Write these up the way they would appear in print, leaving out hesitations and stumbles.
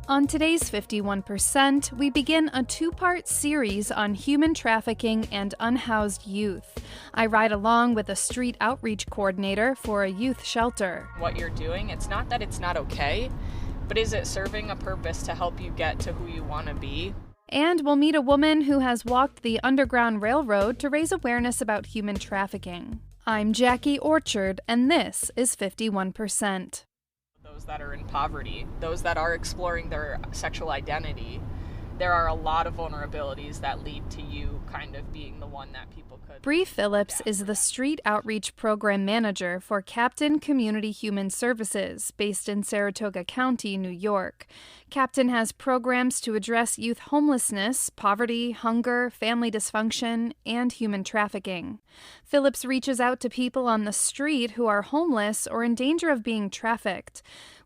On today's 51%, we begin a two-part series on human trafficking and unhoused youth. I ride along with a street outreach coordinator for a youth shelter. What you're doing, it's not that it's not okay, but is it serving a purpose to help you get to who you want to be? And we'll meet a woman who has walked the Underground Railroad to raise awareness about human trafficking. I'm Jackie Orchard, and this is 51%. Those that are in poverty, those that are exploring their sexual identity, there are a lot of vulnerabilities that lead to you kind of being the one that people could... Bri Phillips is the Street Outreach Program Manager for Captain Community Human Services, based in Saratoga County, New York. Captain has programs to address youth homelessness, poverty, hunger, family dysfunction, and human trafficking. Phillips reaches out to people on the street who are homeless or in danger of being trafficked.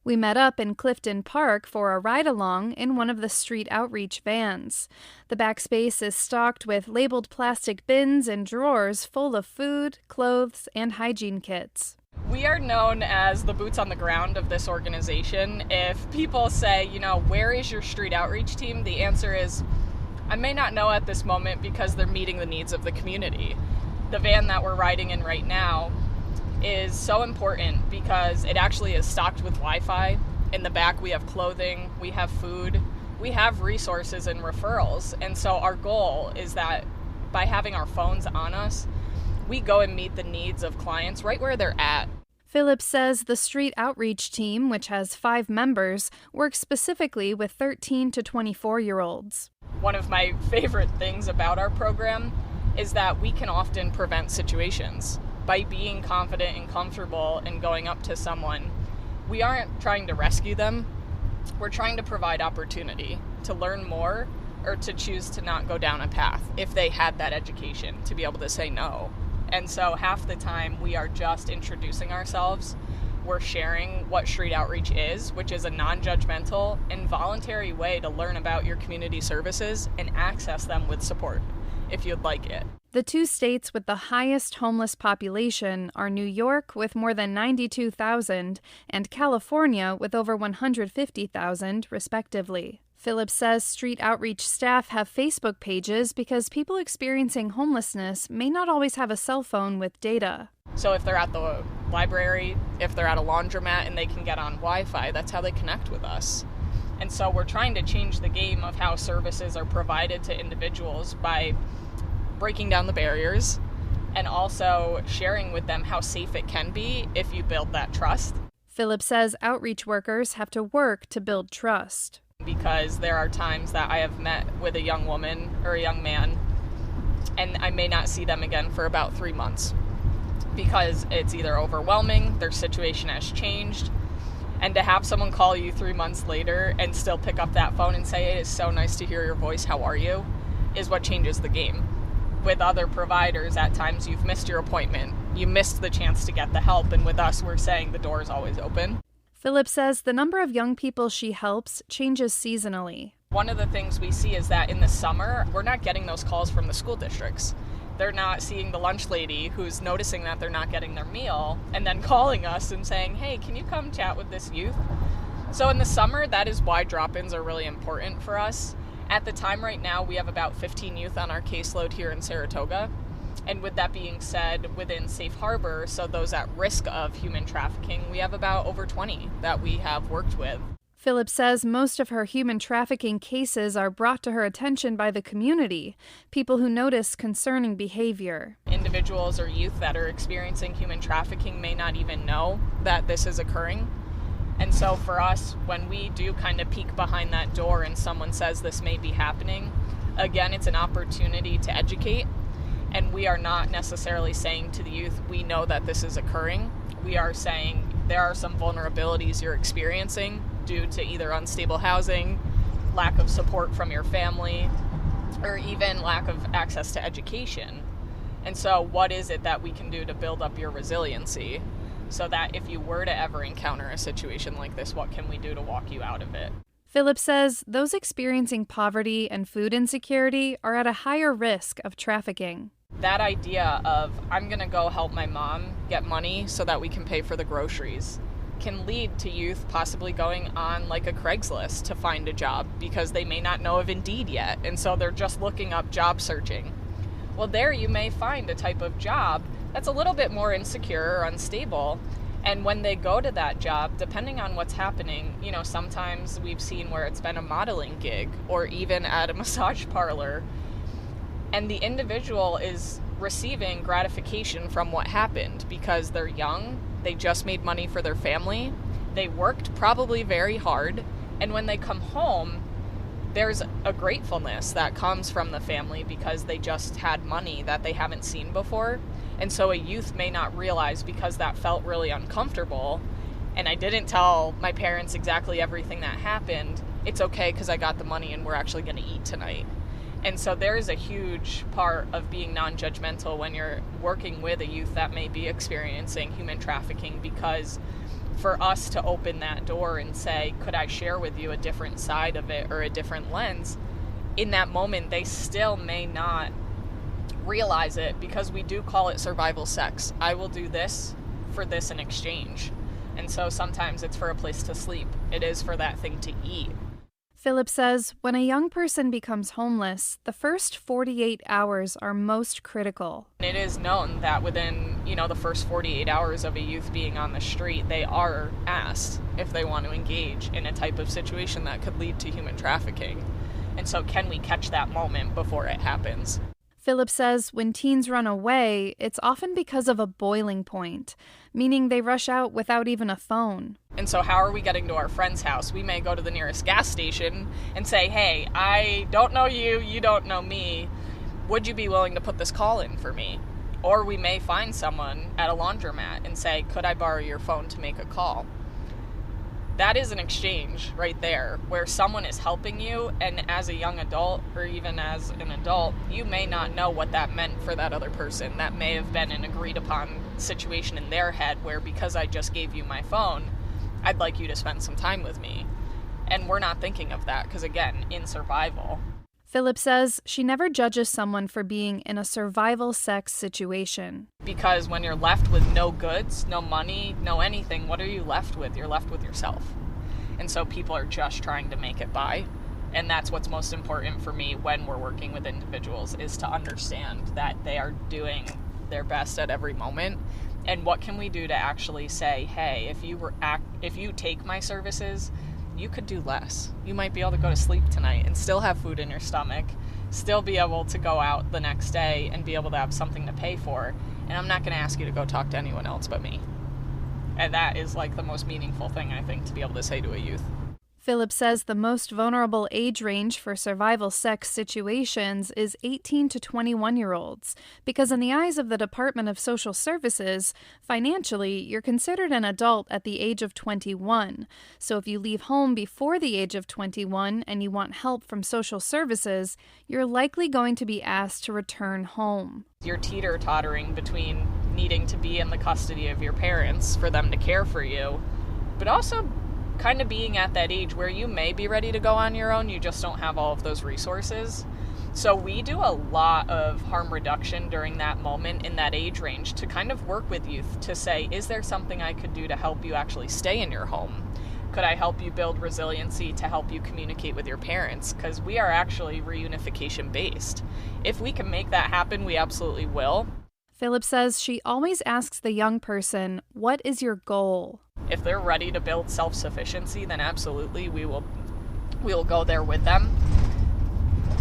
We met up in Clifton Park for a ride-along in one of the street outreach vans. The back space is stocked with labeled plastic bins and drawers full of food, clothes, and hygiene kits. We are known as the boots on the ground of this organization. If people say, where is your street outreach team? The answer is, I may not know at this moment because they're meeting the needs of the community. The van that we're riding in right now is so important because it actually is stocked with Wi-Fi. In the back we have clothing, we have food, we have resources and referrals. And so our goal is that by having our phones on us, we go and meet the needs of clients right where they're at. Phillips says the street outreach team, which has 5 members, works specifically with 13 to 24-year-olds. One of my favorite things about our program is that we can often prevent situations. By being confident and comfortable and going up to someone, we aren't trying to rescue them. We're trying to provide opportunity to learn more or to choose to not go down a path if they had that education to be able to say no. And so half the time we are just introducing ourselves. We're sharing what street outreach is, which is a non-judgmental and voluntary way to learn about your community services and access them with support if you'd like it. The 2 states with the highest homeless population are New York with more than 92,000 and California with over 150,000, respectively. Phillips says street outreach staff have Facebook pages because people experiencing homelessness may not always have a cell phone with data. So if they're at the library, if they're at a laundromat and they can get on Wi-Fi, that's how they connect with us. And so we're trying to change the game of how services are provided to individuals by breaking down the barriers and also sharing with them how safe it can be if you build that trust. Phillips says outreach workers have to work to build trust. Because there are times that I have met with a young woman or a young man and I may not see them again for about 3 months because it's either overwhelming, their situation has changed, and to have someone call you 3 months later and still pick up that phone and say, "It is so nice to hear your voice, how are you?" is what changes the game. With other providers, at times you've missed your appointment, you missed the chance to get the help, and with us we're saying the door is always open. Phillips says the number of young people she helps changes seasonally. One of the things we see is that in the summer, we're not getting those calls from the school districts. They're not seeing the lunch lady who's noticing that they're not getting their meal and then calling us and saying, "Hey, can you come chat with this youth?" So in the summer, that is why drop-ins are really important for us. At the time right now, we have about 15 youth on our caseload here in Saratoga. And with that being said, within Safe Harbor, so those at risk of human trafficking, we have about over 20 that we have worked with. Phillips says most of her human trafficking cases are brought to her attention by the community, people who notice concerning behavior. Individuals or youth that are experiencing human trafficking may not even know that this is occurring. And so for us, when we do kind of peek behind that door and someone says this may be happening, again, it's an opportunity to educate. And we are not necessarily saying to the youth, we know that this is occurring. We are saying there are some vulnerabilities you're experiencing due to either unstable housing, lack of support from your family, or even lack of access to education. And so what is it that we can do to build up your resiliency so that if you were to ever encounter a situation like this, what can we do to walk you out of it? Phillips says those experiencing poverty and food insecurity are at a higher risk of trafficking. That idea of, I'm going to go help my mom get money so that we can pay for the groceries, can lead to youth possibly going on like a Craigslist to find a job because they may not know of Indeed yet, and so they're just looking up job searching. Well, there you may find a type of job that's a little bit more insecure or unstable, and when they go to that job, depending on what's happening, sometimes we've seen where it's been a modeling gig or even at a massage parlor, and the individual is receiving gratification from what happened because they're young, they just made money for their family, they worked probably very hard, and when they come home, there's a gratefulness that comes from the family because they just had money that they haven't seen before. And so a youth may not realize, because that felt really uncomfortable and I didn't tell my parents exactly everything that happened, it's okay because I got the money and we're actually going to eat tonight. And so there's a huge part of being non-judgmental when you're working with a youth that may be experiencing human trafficking, because for us to open that door and say, could I share with you a different side of it or a different lens, in that moment they still may not realize it, because we do call it survival sex. I will do this for this in exchange. And so sometimes it's for a place to sleep. It is for that thing to eat. Phillips says when a young person becomes homeless, the first 48 hours are most critical. It is known that within, the first 48 hours of a youth being on the street, they are asked if they want to engage in a type of situation that could lead to human trafficking. And so can we catch that moment before it happens? Phillips says when teens run away, it's often because of a boiling point, meaning they rush out without even a phone. And so how are we getting to our friend's house? We may go to the nearest gas station and say, hey, I don't know you, you don't know me. Would you be willing to put this call in for me? Or we may find someone at a laundromat and say, could I borrow your phone to make a call? That is an exchange right there where someone is helping you, and as a young adult or even as an adult, you may not know what that meant for that other person. That may have been an agreed upon situation in their head where, because I just gave you my phone, I'd like you to spend some time with me. And we're not thinking of that because, again, in survival. Phillips says she never judges someone for being in a survival sex situation. Because when you're left with no goods, no money, no anything, what are you left with? You're left with yourself. And so people are just trying to make it by. And that's what's most important for me when we're working with individuals, is to understand that they are doing their best at every moment. And what can we do to actually say, hey, if you take my services, you could do less. You might be able to go to sleep tonight and still have food in your stomach, still be able to go out the next day and be able to have something to pay for. And I'm not going to ask you to go talk to anyone else but me. And that is like the most meaningful thing, I think, to be able to say to a youth. Phillips says the most vulnerable age range for survival sex situations is 18 to 21-year-olds, because in the eyes of the Department of Social Services, financially, you're considered an adult at the age of 21. So if you leave home before the age of 21 and you want help from social services, you're likely going to be asked to return home. You're teeter-tottering between needing to be in the custody of your parents for them to care for you, but also kind of being at that age where you may be ready to go on your own, you just don't have all of those resources. So we do a lot of harm reduction during that moment in that age range to kind of work with youth to say, is there something I could do to help you actually stay in your home? Could I help you build resiliency to help you communicate with your parents? Because we are actually reunification based. If we can make that happen, we absolutely will. Phillips says she always asks the young person, what is your goal? If they're ready to build self-sufficiency, then absolutely we will go there with them.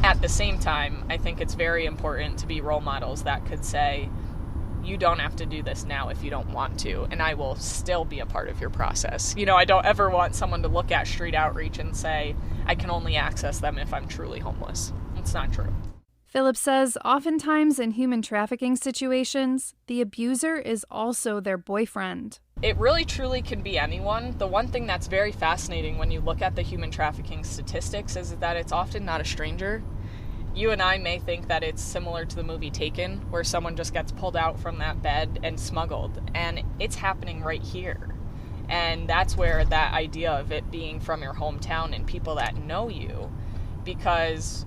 At the same time, I think it's very important to be role models that could say, you don't have to do this now if you don't want to, and I will still be a part of your process. I don't ever want someone to look at street outreach and say, I can only access them if I'm truly homeless. It's not true. Phillips says oftentimes in human trafficking situations, the abuser is also their boyfriend. It really truly can be anyone. The one thing that's very fascinating when you look at the human trafficking statistics is that it's often not a stranger. You and I may think that it's similar to the movie Taken, where someone just gets pulled out from that bed and smuggled, and it's happening right here. And that's where that idea of it being from your hometown and people that know you, because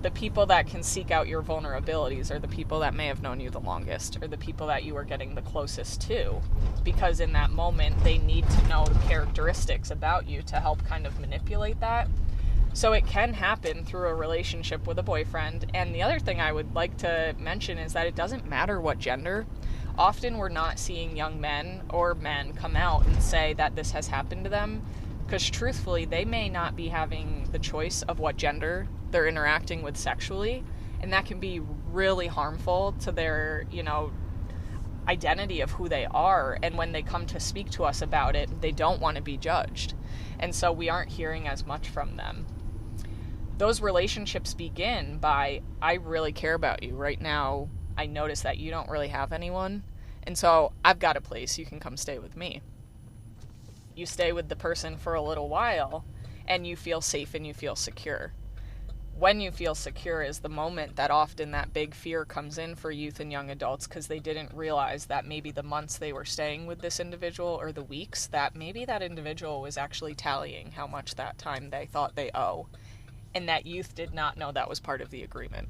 the people that can seek out your vulnerabilities are the people that may have known you the longest, or the people that you are getting the closest to, because in that moment they need to know the characteristics about you to help kind of manipulate that. So it can happen through a relationship with a boyfriend. And the other thing I would like to mention is that it doesn't matter what gender. Often we're not seeing young men or men come out and say that this has happened to them, because truthfully they may not be having the choice of what gender they're interacting with sexually, and that can be really harmful to their, identity of who they are. And when they come to speak to us about it, they don't want to be judged, and so we aren't hearing as much from them. Those relationships begin by, I really care about you right now. I notice that you don't really have anyone, and so I've got a place, you can come stay with me. You stay with the person for a little while, and you feel safe and you feel secure. When you feel secure is the moment that often that big fear comes in for youth and young adults, because they didn't realize that maybe the months they were staying with this individual, or the weeks, that maybe that individual was actually tallying how much that time they thought they owe, and that youth did not know that was part of the agreement.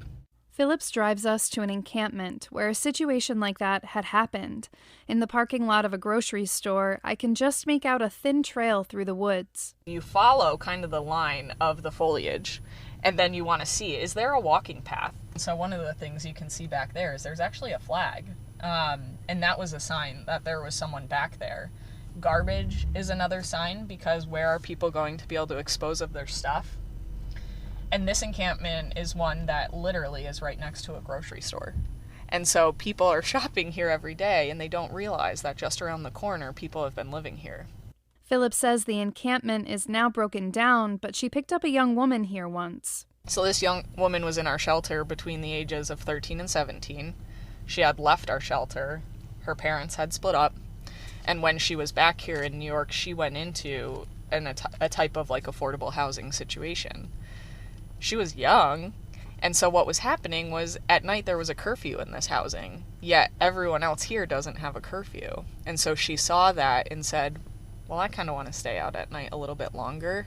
Phillips drives us to an encampment where a situation like that had happened. In the parking lot of a grocery store, I can just make out a thin trail through the woods. You follow kind of the line of the foliage, and then you want to see, is there a walking path? So one of the things you can see back there is there's actually a flag, and that was a sign that there was someone back there. Garbage is another sign, because where are people going to be able to dispose of their stuff? And this encampment is one that literally is right next to a grocery store. And so people are shopping here every day, and they don't realize that just around the corner, people have been living here. Phillips says the encampment is now broken down, but she picked up a young woman here once. So this young woman was in our shelter between the ages of 13 and 17. She had left our shelter. Her parents had split up. And when she was back here in New York, she went into a type of affordable housing situation. She was young, and so what was happening was at night there was a curfew in this housing, yet everyone else here doesn't have a curfew. And so she saw that and said, well, I kind of want to stay out at night a little bit longer.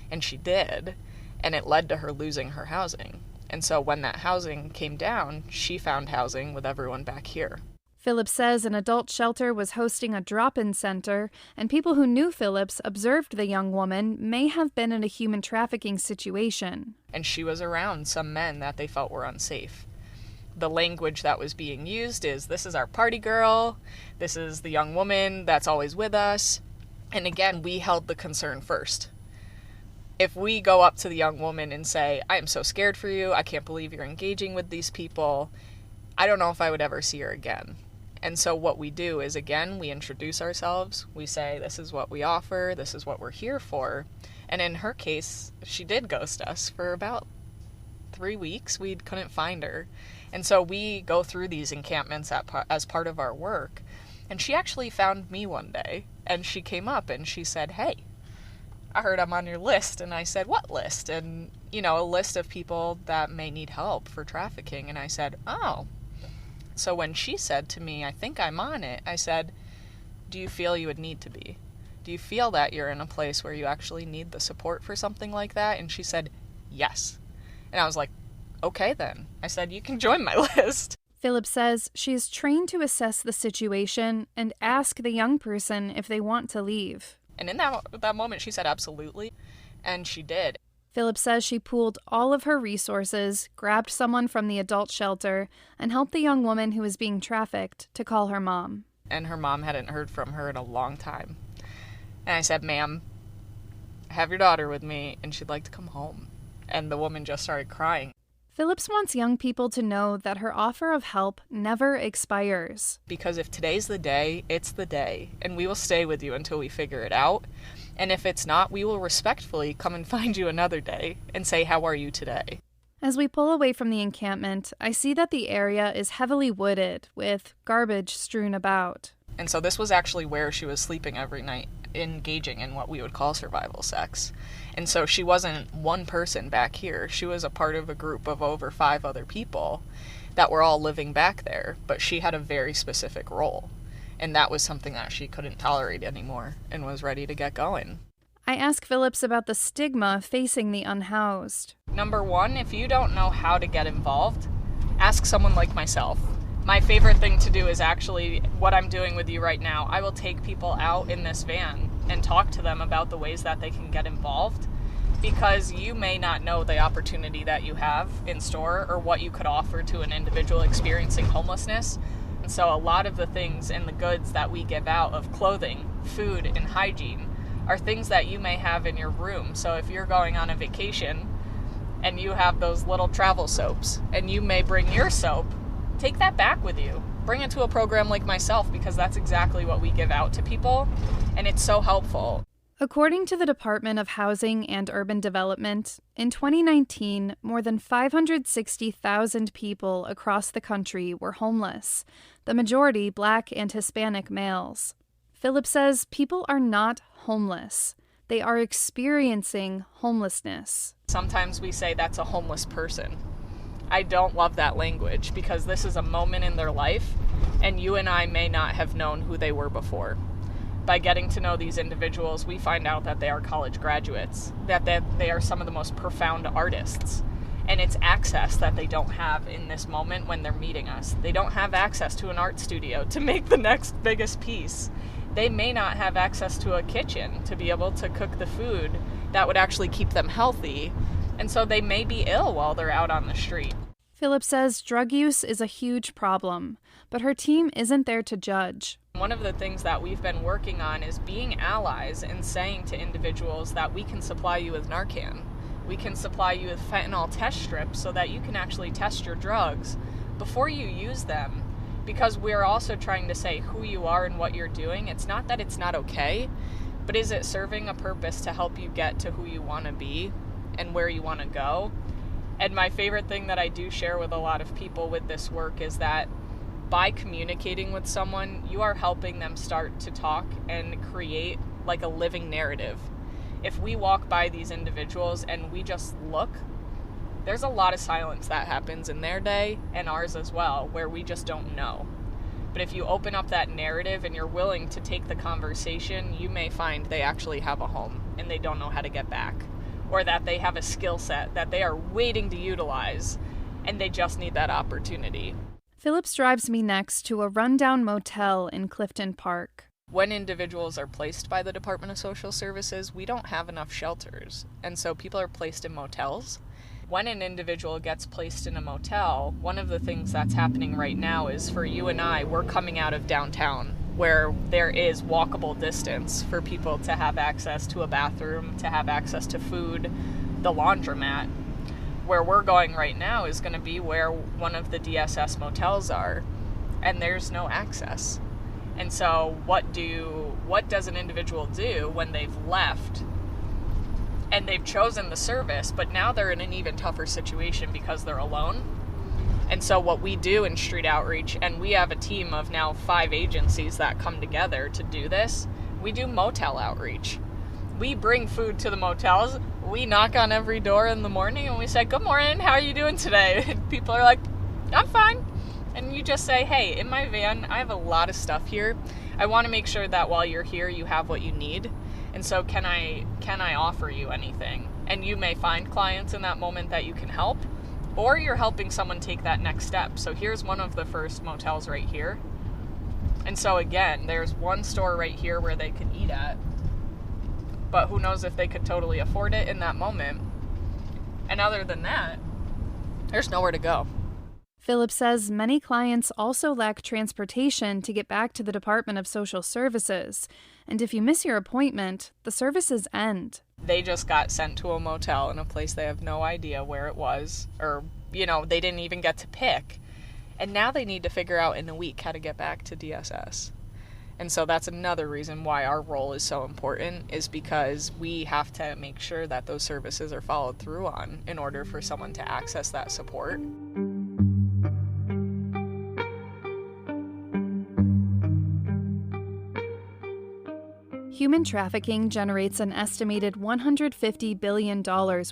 And she did, and it led to her losing her housing. And so when that housing came down, she found housing with everyone back here. Phillips says an adult shelter was hosting a drop-in center, and people who knew Phillips observed the young woman may have been in a human trafficking situation. And she was around some men that they felt were unsafe. The language that was being used is, this is our party girl, this is the young woman that's always with us. And again, we held the concern first. If we go up to the young woman and say, I am so scared for you, I can't believe you're engaging with these people, I don't know if I would ever see her again. And so what we do is, again, we introduce ourselves. We say, this is what we offer. This is what we're here for. And in her case, she did ghost us for about 3 weeks. We couldn't find her. And so we go through these encampments as part of our work. And she actually found me one day. And she came up and she said, hey, I heard I'm on your list. And I said, what list? And, a list of people that may need help for trafficking. And I said, oh. So when she said to me, I think I'm on it, I said, do you feel you would need to be? Do you feel that you're in a place where you actually need the support for something like that? And she said, yes. And I was like, okay then. I said, you can join my list. Phillips says she is trained to assess the situation and ask the young person if they want to leave. And in that moment, she said, absolutely. And she did. Phillips says she pooled all of her resources, grabbed someone from the adult shelter, and helped the young woman who was being trafficked to call her mom. And her mom hadn't heard from her in a long time. And I said, ma'am, I have your daughter with me, and she'd like to come home. And the woman just started crying. Phillips wants young people to know that her offer of help never expires. Because if today's the day, it's the day, and we will stay with you until we figure it out. And if it's not, we will respectfully come and find you another day and say, how are you today? As we pull away from the encampment, I see that the area is heavily wooded, with garbage strewn about. And so this was actually where she was sleeping every night, engaging in what we would call survival sex. And so she wasn't one person back here. She was a part of a group of over 5 other people that were all living back there, but she had a very specific role. And that was something that she couldn't tolerate anymore and was ready to get going. I ask Phillips about the stigma facing the unhoused. Number one, if you don't know how to get involved, ask someone like myself. My favorite thing to do is actually what I'm doing with you right now. I will take people out in this van and talk to them about the ways that they can get involved, because you may not know the opportunity that you have in store or what you could offer to an individual experiencing homelessness. And so a lot of the things and the goods that we give out of clothing, food, and hygiene are things that you may have in your room. So if you're going on a vacation and you have those little travel soaps and you may bring your soap, take that back with you. Bring it to a program like myself, because that's exactly what we give out to people, and it's so helpful. According to the Department of Housing and Urban Development, in 2019, more than 560,000 people across the country were homeless, the majority Black and Hispanic males. Phillips says people are not homeless. They are experiencing homelessness. Sometimes we say that's a homeless person. I don't love that language, because this is a moment in their life, and you and I may not have known who they were before. By getting to know these individuals, we find out that they are college graduates, that they are some of the most profound artists, and it's access that they don't have in this moment when they're meeting us. They don't have access to an art studio to make the next biggest piece. They may not have access to a kitchen to be able to cook the food that would actually keep them healthy, and so they may be ill while they're out on the street. Phillips says drug use is a huge problem, but her team isn't there to judge. One of the things that we've been working on is being allies and saying to individuals that we can supply you with Narcan. We can supply you with fentanyl test strips so that you can actually test your drugs before you use them, because we're also trying to say who you are and what you're doing. It's not that it's not okay, but is it serving a purpose to help you get to who you want to be and where you want to go? And my favorite thing that I do share with a lot of people with this work is that by communicating with someone, you are helping them start to talk and create like a living narrative. If we walk by these individuals and we just look, there's a lot of silence that happens in their day and ours as well, where we just don't know. But if you open up that narrative and you're willing to take the conversation, you may find they actually have a home and they don't know how to get back, or that they have a skill set that they are waiting to utilize and they just need that opportunity. Phillips drives me next to a rundown motel in Clifton Park. When individuals are placed by the Department of Social Services, we don't have enough shelters, and so people are placed in motels. When an individual gets placed in a motel, one of the things that's happening right now is for you and I, we're coming out of downtown, where there is walkable distance for people to have access to a bathroom, to have access to food, the laundromat. Where we're going right now is going to be where one of the DSS motels are, and there's no access. And so what does an individual do when they've left and they've chosen the service, but now they're in an even tougher situation because they're alone? And so what we do in street outreach, and we have a team of now 5 agencies that come together to do this, we do motel outreach. We bring food to the motels. We knock on every door in the morning and we say, "Good morning, how are you doing today?" And people are like, "I'm fine." And you just say, "Hey, in my van, I have a lot of stuff here. I want to make sure that while you're here, you have what you need. And so can I offer you anything?" And you may find clients in that moment that you can help, or you're helping someone take that next step. So here's one of the first motels right here. And so again, there's one store right here where they could eat at, but who knows if they could totally afford it in that moment. And other than that, there's nowhere to go. Phillips says many clients also lack transportation to get back to the Department of Social Services, and if you miss your appointment, the services end. They just got sent to a motel in a place they have no idea where it was, or, they didn't even get to pick. And now they need to figure out in a week how to get back to DSS. And so that's another reason why our role is so important, is because we have to make sure that those services are followed through on in order for someone to access that support. Human trafficking generates an estimated $150 billion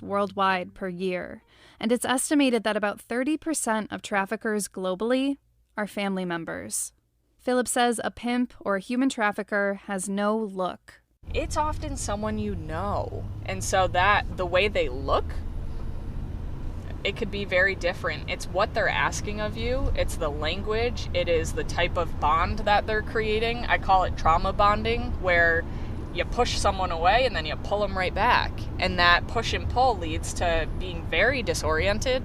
worldwide per year, and it's estimated that about 30% of traffickers globally are family members. Phillips says a pimp or a human trafficker has no look. It's often someone you know, and so that the way they look it could be very different. It's what they're asking of you. It's the language. It is the type of bond that they're creating. I call it trauma bonding, where you push someone away and then you pull them right back. And that push and pull leads to being very disoriented,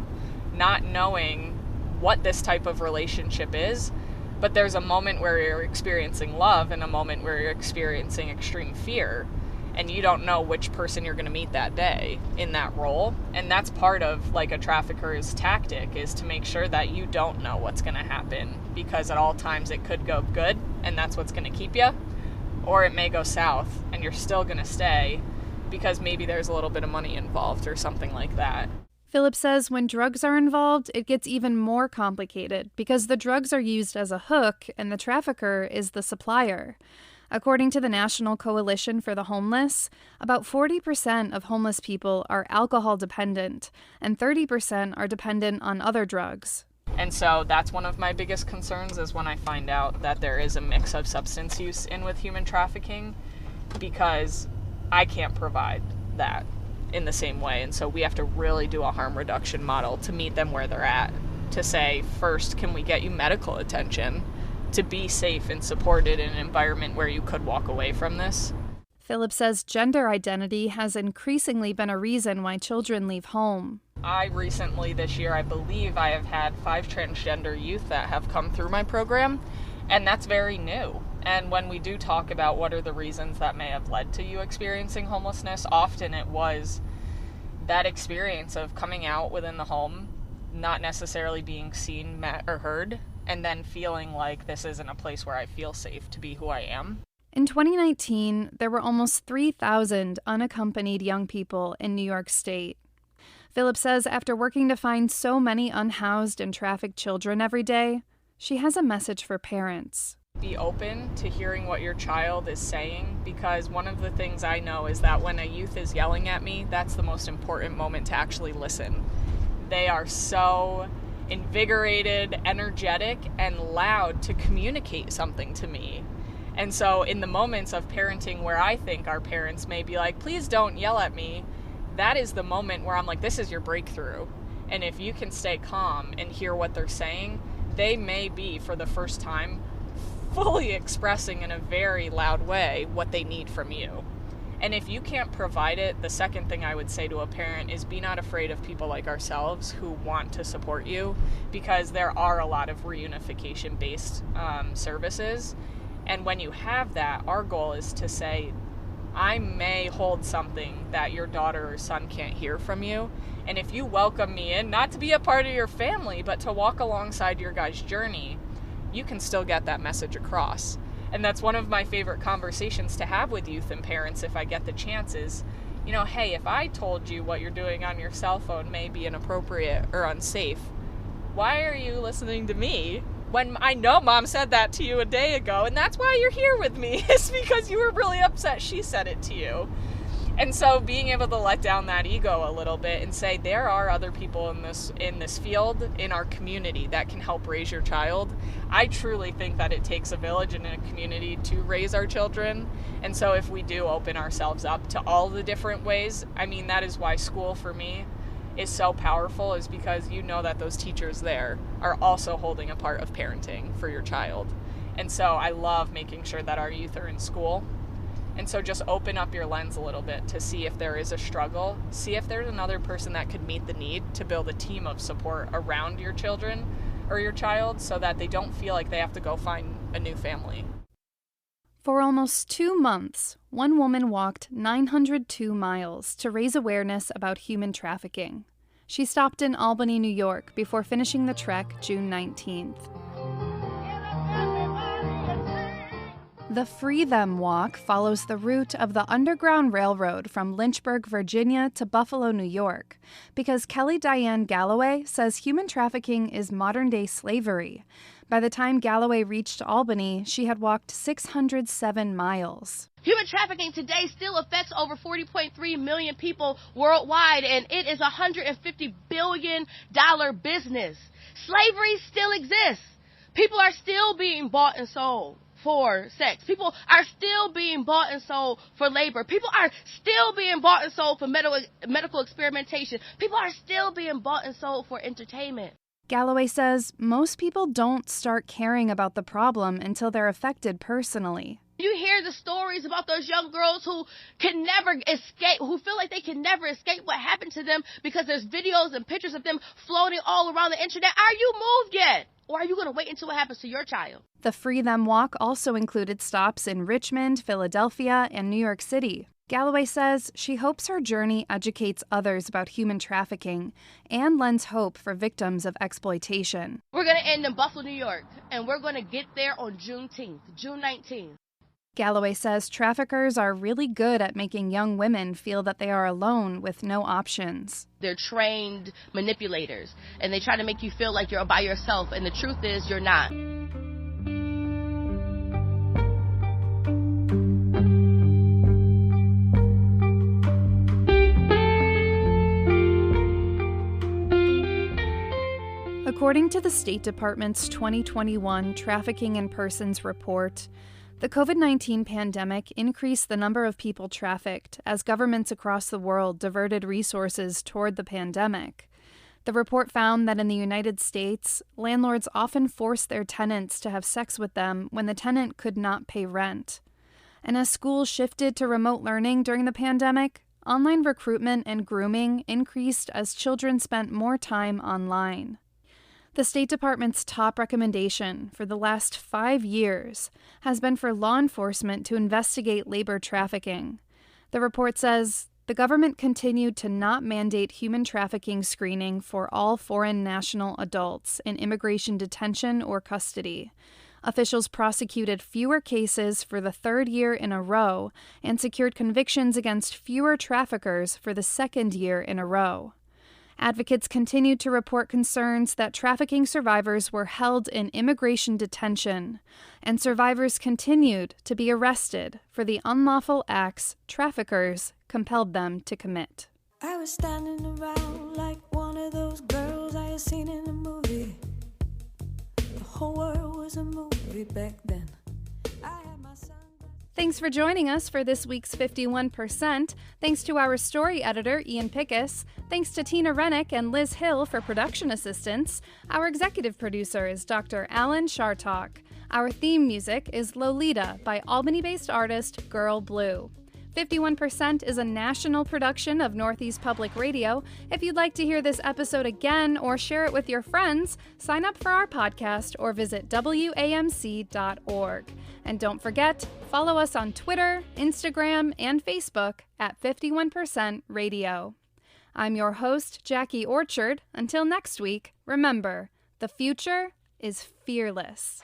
not knowing what this type of relationship is. But there's a moment where you're experiencing love and a moment where you're experiencing extreme fear. And you don't know which person you're going to meet that day in that role. And that's part of like a trafficker's tactic, is to make sure that you don't know what's going to happen, because at all times it could go good and that's what's going to keep you, or it may go south and you're still going to stay because maybe there's a little bit of money involved or something like that. Phillips says when drugs are involved, it gets even more complicated because the drugs are used as a hook and the trafficker is the supplier. According to the National Coalition for the Homeless, about 40% of homeless people are alcohol dependent, and 30% are dependent on other drugs. And so that's one of my biggest concerns, is when I find out that there is a mix of substance use in with human trafficking, because I can't provide that in the same way. And so we have to really do a harm reduction model to meet them where they're at, to say, first, can we get you medical attention to be safe and supported in an environment where you could walk away from this? Phillips says gender identity has increasingly been a reason why children leave home. I recently, this year, I believe I have had 5 transgender youth that have come through my program, and that's very new. And when we do talk about what are the reasons that may have led to you experiencing homelessness, often it was that experience of coming out within the home, not necessarily being seen, met, or heard, and then feeling like this isn't a place where I feel safe to be who I am. In 2019, there were almost 3,000 unaccompanied young people in New York State. Phillips says after working to find so many unhoused and trafficked children every day, she has a message for parents. Be open to hearing what your child is saying, because one of the things I know is that when a youth is yelling at me, that's the most important moment to actually listen. They are so invigorated, energetic, and loud to communicate something to me. And so in the moments of parenting where I think our parents may be like, please don't yell at me, that is the moment where I'm like, this is your breakthrough. And if you can stay calm and hear what they're saying, they may be, for the first time, fully expressing in a very loud way what they need from you. And if you can't provide it, the second thing I would say to a parent is be not afraid of people like ourselves who want to support you, because there are a lot of reunification-based services. And when you have that, our goal is to say, I may hold something that your daughter or son can't hear from you. And if you welcome me in, not to be a part of your family, but to walk alongside your guys' journey, you can still get that message across. And that's one of my favorite conversations to have with youth and parents if I get the chance is, you know, hey, if I told you what you're doing on your cell phone may be inappropriate or unsafe, why are you listening to me when I know mom said that to you a day ago, and that's why you're here with me? It's because you were really upset she said it to you. And so being able to let down that ego a little bit and say there are other people in this field, in our community, that can help raise your child. I truly think that it takes a village and a community to raise our children. And so if we do open ourselves up to all the different ways, I mean, that is why school for me is so powerful, is because you know that those teachers there are also holding a part of parenting for your child. And so I love making sure that our youth are in school. And so just open up your lens a little bit to see if there is a struggle, see if there's another person that could meet the need, to build a team of support around your children or your child so that they don't feel like they have to go find a new family. For almost 2 months, one woman walked 902 miles to raise awareness about human trafficking. She stopped in Albany, New York, before finishing the trek June 19th. The Free Them Walk follows the route of the Underground Railroad from Lynchburg, Virginia to Buffalo, New York, because Kelly Diane Galloway says human trafficking is modern-day slavery. By the time Galloway reached Albany, she had walked 607 miles. Human trafficking today still affects over 40.3 million people worldwide, and it is a $150 billion business. Slavery still exists. People are still being bought and sold. for sex. People are still being bought and sold for labor. People are still being bought and sold for medical experimentation. People are still being bought and sold for entertainment. Galloway says most people don't start caring about the problem until they're affected personally. You hear the stories about those young girls who can never escape, who feel like they can never escape what happened to them because there's videos and pictures of them floating all around the internet. Are you moved yet? Or are you going to wait until what happens to your child? The Free Them Walk also included stops in Richmond, Philadelphia, and New York City. Galloway says she hopes her journey educates others about human trafficking and lends hope for victims of exploitation. We're going to end in Buffalo, New York, and we're going to get there on June 19th. Galloway says traffickers are really good at making young women feel that they are alone with no options. They're trained manipulators, and they try to make you feel like you're by yourself, and the truth is you're not. According to the State Department's 2021 Trafficking in Persons report, the COVID-19 pandemic increased the number of people trafficked as governments across the world diverted resources toward the pandemic. The report found that in the United States, landlords often forced their tenants to have sex with them when the tenant could not pay rent. And as schools shifted to remote learning during the pandemic, online recruitment and grooming increased as children spent more time online. The State Department's top recommendation for the last 5 years has been for law enforcement to investigate labor trafficking. The report says the government continued to not mandate human trafficking screening for all foreign national adults in immigration detention or custody. Officials prosecuted fewer cases for the 3rd year in a row and secured convictions against fewer traffickers for the 2nd year in a row. Advocates continued to report concerns that trafficking survivors were held in immigration detention, and survivors continued to be arrested for the unlawful acts traffickers compelled them to commit. I was standing around like one of those girls I had seen in a movie. The whole world was a movie back then. Thanks for joining us for this week's 51%. Thanks to our story editor, Ian Pickus. Thanks to Tina Rennick and Liz Hill for production assistance. Our executive producer is Dr. Alan Shartok. Our theme music is Lolita by Albany-based artist Girl Blue. 51% is a national production of Northeast Public Radio. If you'd like to hear this episode again or share it with your friends, sign up for our podcast or visit WAMC.org. And don't forget, follow us on Twitter, Instagram, and Facebook at 51% Radio. I'm your host, Jackie Orchard. Until next week, remember, the future is fearless.